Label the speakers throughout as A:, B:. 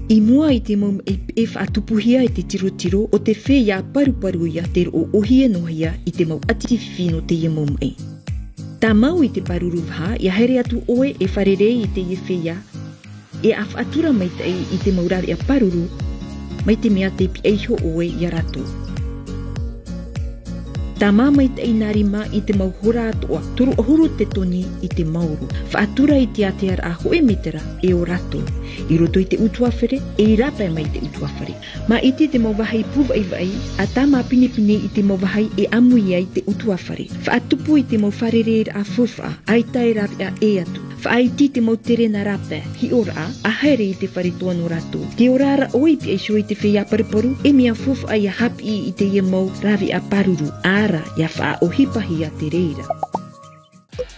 A: I mua I te mom e whaatupuhia e te tiro o te whea paru ia te o ohia nohia I te mau atifino te ia mom e. Tā mau I te paruru wha, ia here atu oe e wharerei I te ia whea, e a whaatura mai te I te maurari a paruru, mai te mea te pi eiho oe ia rato. Tā mai te inari ma I te mau hora atoa, turu ohuru te toni I te mauru. Whaatura I te atear a hoe metera e o rato. I roto I te utuawhere, e I rapa mai te utuawhere. Ma iti te mau wahai puwai vai, a tā mā pinipini I te mau wahai e amui ai te utuawhere. Whaatupu I te mau wharereir a fufa, ai tai rapi a e atu. Whaaiti te mau tere na rapa, hi ora a haere I te wharetoa no rato. Te orara oi pi e shoi te whea pariparu, e mea fufa ai a hapi I te ia mau ravi a paruru.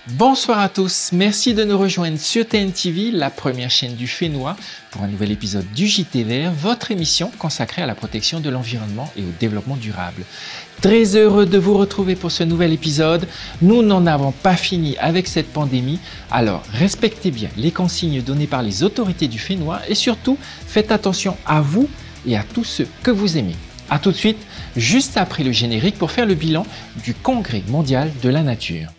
B: Bonsoir à tous, merci de nous rejoindre sur TNTV, la première chaîne du Fénois, pour un nouvel épisode du JT Vert, votre émission consacrée à la protection de l'environnement et au développement durable. Très heureux de vous retrouver pour ce nouvel épisode. Nous n'en avons pas fini avec cette pandémie, alors respectez bien les consignes données par les autorités du Fénois et surtout faites attention à vous et à tous ceux que vous aimez. A tout de suite, juste après le générique pour faire le bilan du Congrès mondial de la nature.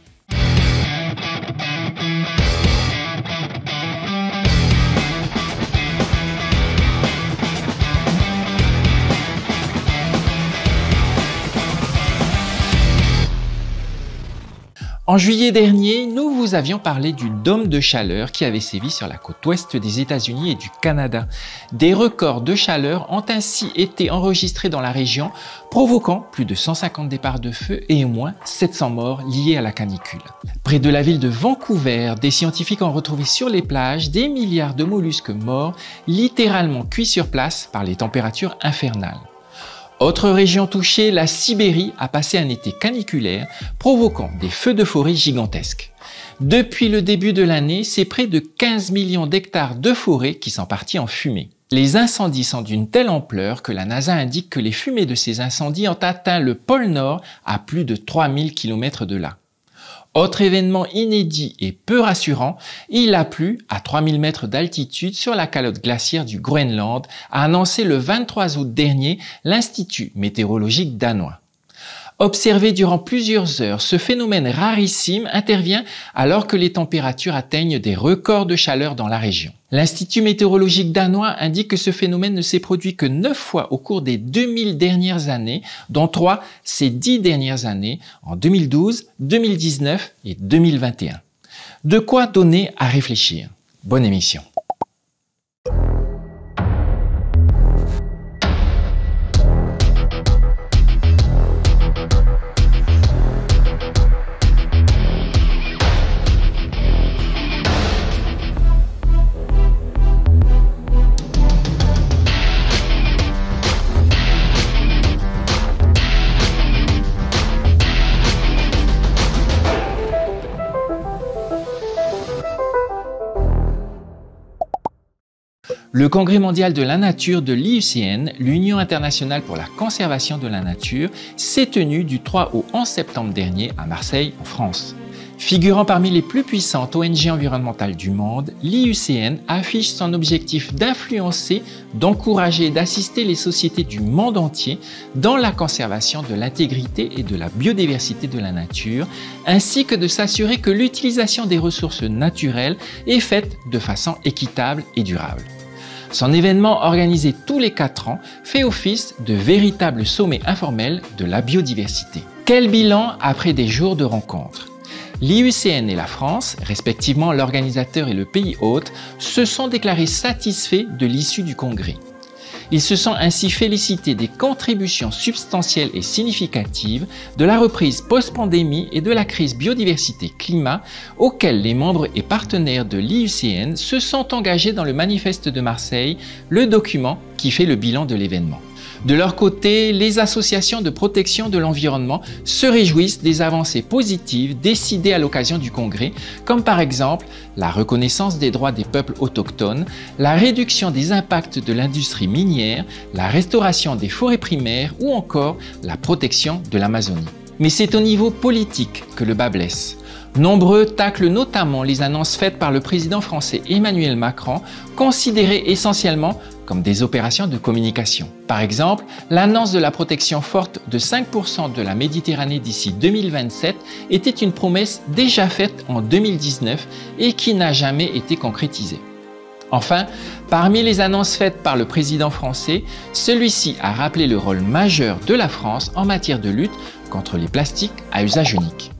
B: En juillet dernier, nous vous avions parlé du dôme de chaleur qui avait sévi sur la côte ouest des États-Unis et du Canada. Des records de chaleur ont ainsi été enregistrés dans la région, provoquant plus de 150 départs de feu et au moins 700 morts liés à la canicule. Près de la ville de Vancouver, des scientifiques ont retrouvé sur les plages des milliards de mollusques morts, littéralement cuits sur place par les températures infernales. Autre région touchée, la Sibérie a passé un été caniculaire, provoquant des feux de forêt gigantesques. Depuis le début de l'année, c'est près de 15 millions d'hectares de forêt qui sont partis en fumée. Les incendies sont d'une telle ampleur que la NASA indique que les fumées de ces incendies ont atteint le pôle Nord à plus de 3000 km de là. Autre événement inédit et peu rassurant, il a plu à 3000 mètres d'altitude sur la calotte glaciaire du Groenland, a annoncé le 23 août dernier l'Institut météorologique danois. Observé durant plusieurs heures, ce phénomène rarissime intervient alors que les températures atteignent des records de chaleur dans la région. L'Institut météorologique danois indique que ce phénomène ne s'est produit que 9 fois au cours des 2000 dernières années, dont 3 ces 10 dernières années, en 2012, 2019 et 2021. De quoi donner à réfléchir. Bonne émission. Le Congrès mondial de la nature de l'IUCN, l'Union internationale pour la conservation de la nature, s'est tenu du 3 au 11 septembre dernier à Marseille, en France. Figurant parmi les plus puissantes ONG environnementales du monde, l'IUCN affiche son objectif d'influencer, d'encourager et d'assister les sociétés du monde entier dans la conservation de l'intégrité et de la biodiversité de la nature, ainsi que de s'assurer que l'utilisation des ressources naturelles est faite de façon équitable et durable. Son événement organisé tous les 4 ans fait office de véritable sommet informel de la biodiversité. Quel bilan après des jours de rencontres? L'IUCN et la France, respectivement l'organisateur et le pays hôte, se sont déclarés satisfaits de l'issue du congrès. Ils se sont ainsi félicités des contributions substantielles et significatives de la reprise post-pandémie et de la crise biodiversité-climat auxquelles les membres et partenaires de l'IUCN se sont engagés dans le manifeste de Marseille, le document qui fait le bilan de l'événement. De leur côté, les associations de protection de l'environnement se réjouissent des avancées positives décidées à l'occasion du congrès, comme par exemple la reconnaissance des droits des peuples autochtones, la réduction des impacts de l'industrie minière, la restauration des forêts primaires ou encore la protection de l'Amazonie. Mais c'est au niveau politique que le bas blesse. Nombreux taclent notamment les annonces faites par le président français Emmanuel Macron, considérées essentiellement comme des opérations de communication. Par exemple, l'annonce de la protection forte de 5% de la Méditerranée d'ici 2027 était une promesse déjà faite en 2019 et qui n'a jamais été concrétisée. Enfin, parmi les annonces faites par le président français, celui-ci a rappelé le rôle majeur de la France en matière de lutte contre les plastiques à usage unique.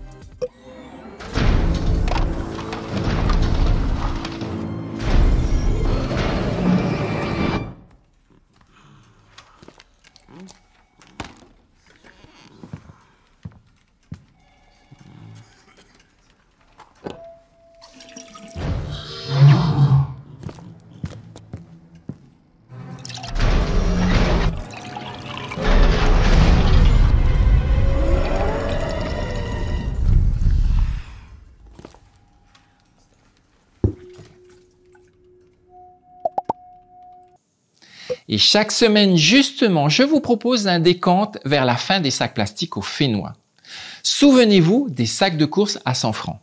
B: Et chaque semaine, justement, je vous propose un décompte vers la fin des sacs plastiques au Fénois. Souvenez-vous des sacs de course à 100 francs.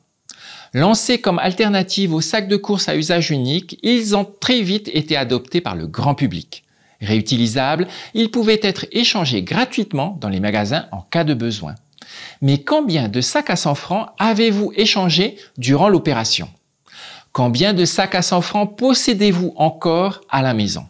B: Lancés comme alternative aux sacs de course à usage unique, ils ont très vite été adoptés par le grand public. Réutilisables, ils pouvaient être échangés gratuitement dans les magasins en cas de besoin. Mais combien de sacs à 100 francs avez-vous échangé durant l'opération? Combien de sacs à 100 francs possédez-vous encore à la maison?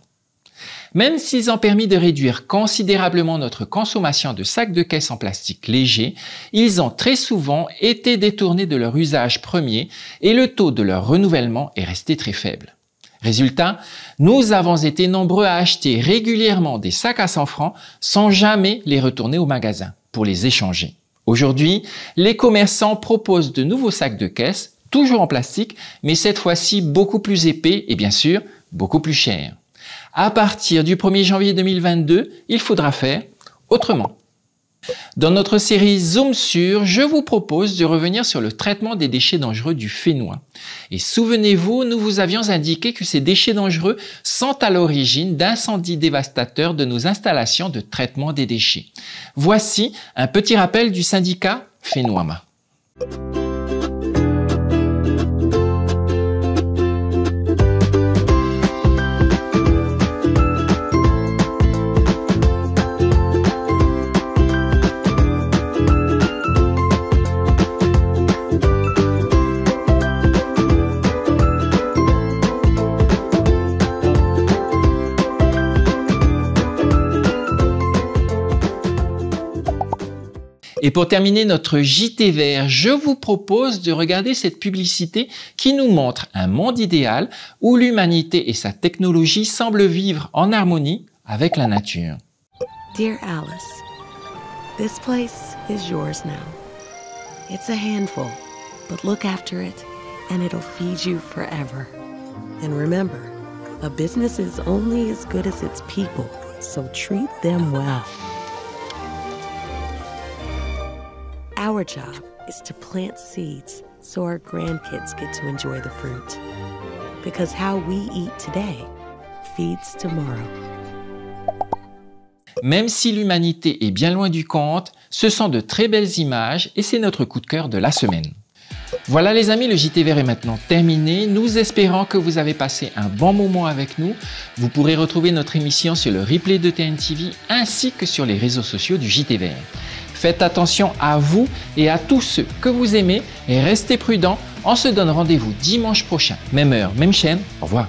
B: Même s'ils ont permis de réduire considérablement notre consommation de sacs de caisse en plastique léger, ils ont très souvent été détournés de leur usage premier et le taux de leur renouvellement est resté très faible. Résultat, nous avons été nombreux à acheter régulièrement des sacs à 100 francs sans jamais les retourner au magasin pour les échanger. Aujourd'hui, les commerçants proposent de nouveaux sacs de caisse, toujours en plastique, mais cette fois-ci beaucoup plus épais et bien sûr beaucoup plus chers. À partir du 1er janvier 2022, il faudra faire autrement. Dans notre série Zoom sur, je vous propose de revenir sur le traitement des déchets dangereux du Fénois. Et souvenez-vous, nous vous avions indiqué que ces déchets dangereux sont à l'origine d'incendies dévastateurs de nos installations de traitement des déchets. Voici un petit rappel du syndicat Fénois. Et pour terminer notre JT Vert, je vous propose de regarder cette publicité qui nous montre un monde idéal où l'humanité et sa technologie semblent vivre en harmonie avec la nature.
C: Dear Alice, this place is yours now. It's a handful, but look after it and it'll feed you forever. And remember, a business is only as good as its people, so treat them well. Our job is to plant seeds so our grandkids get to enjoy the fruit. Because how we eat today feeds tomorrow.
B: Même si l'humanité est bien loin du compte, ce sont de très belles images et c'est notre coup de cœur de la semaine. Voilà les amis, le JT Vert est maintenant terminé. Nous espérons que vous avez passé un bon moment avec nous. Vous pourrez retrouver notre émission sur le replay de TNTV ainsi que sur les réseaux sociaux du JT Vert. Faites attention à vous et à tous ceux que vous aimez et restez prudents. On se donne rendez-vous dimanche prochain. Même heure, même chaîne. Au revoir.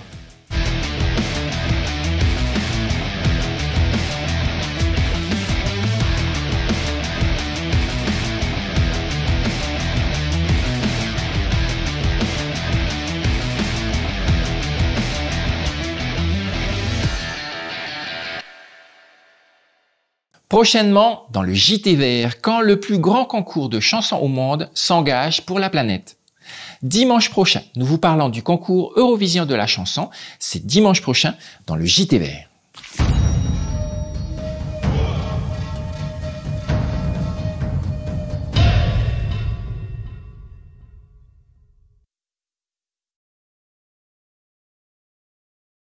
B: Prochainement, dans le JT Vert, quand le plus grand concours de chansons au monde s'engage pour la planète. Dimanche prochain, nous vous parlons du concours Eurovision de la chanson. C'est dimanche prochain dans le JT Vert.